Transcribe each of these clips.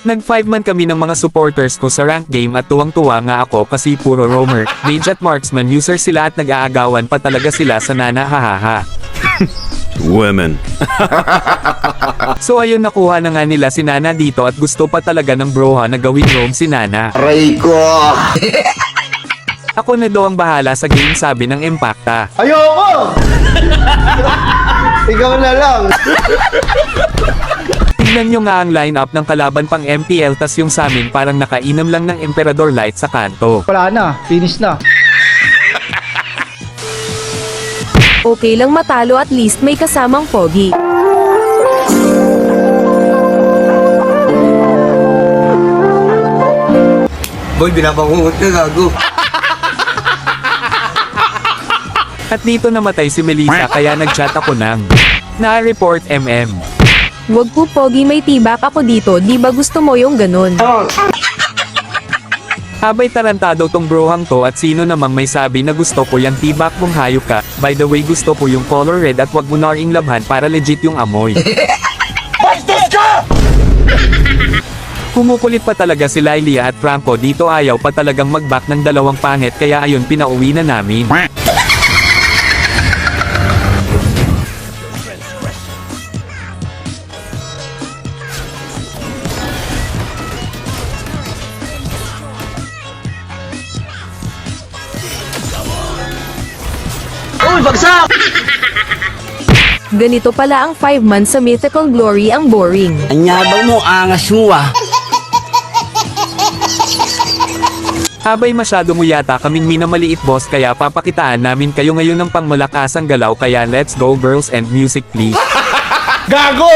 Nag 5-man kami ng mga supporters ko sa rank game at tuwang-tuwa nga ako kasi puro roamer, mage at marksman user sila at nag-aagawan pa talaga sila sa Nana hahaha. Women. So ayun, nakuha na nga nila si Nana dito at gusto pa talaga ng broha na gawin roam si Nana. Aray ko! Ako na daw ang bahala sa game, sabi ng Impacta. Ayoko! Ikaw na lang! Tignan nyo nga ang lineup ng kalaban pang MPL, tas yung samin parang nakainom lang ng Emperador Light sa kanto. Wala na, finish na. Okay lang matalo, at least may kasamang pogi. Boy, binabangungot ka, gago. At dito namatay si Melissa kaya nagchat ako ng na-report MM. Wag po pogi, may tibak ako dito, di ba gusto mo yung ganun? Abay, tarantado tong brohang to, at sino namang may sabi na gusto ko yung tibak mong hayop ka. By the way, gusto ko yung color red at wag mo na ring labhan para legit yung amoy. Bastos ka! Kumukulit pa talaga si Lilia at Franco dito, ayaw pa talagang mag-back ng dalawang pangit kaya ayun, pinauwi na namin. Uy, bagsak! Ganito pala ang 5 months sa Mythical Glory, ang boring. Anyabang mo, angas mo ah. Abay, masyado mo yata kaming minamaliit, boss, kaya papakitaan namin kayo ngayon ng pangmalakasang galaw, kaya let's go girls and music please. Gago!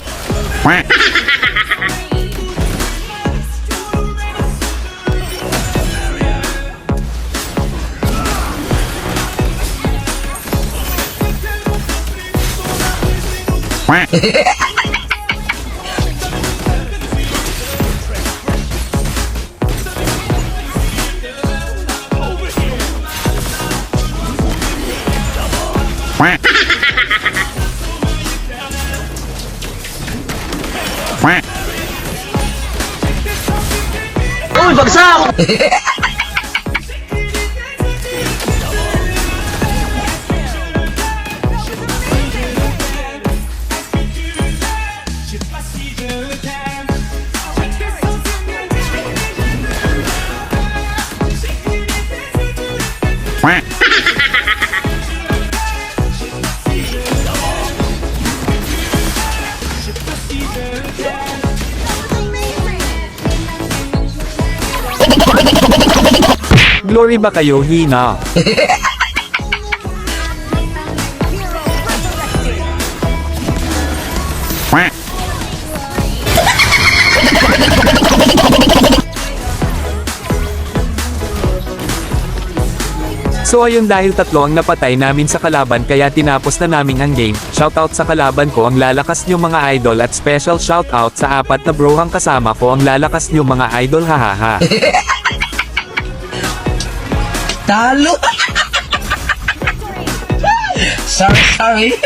Uy, bagsak! Glory ba kayo, hina? So ayun, dahil tatlo ang napatay namin sa kalaban kaya tinapos na namin ang game. Shoutout sa kalaban ko, ang lalakas nyo mga idol, at special shoutout sa 4 na brohang kasama ko, ang lalakas nyo mga idol, hahaha. Talo! Sorry.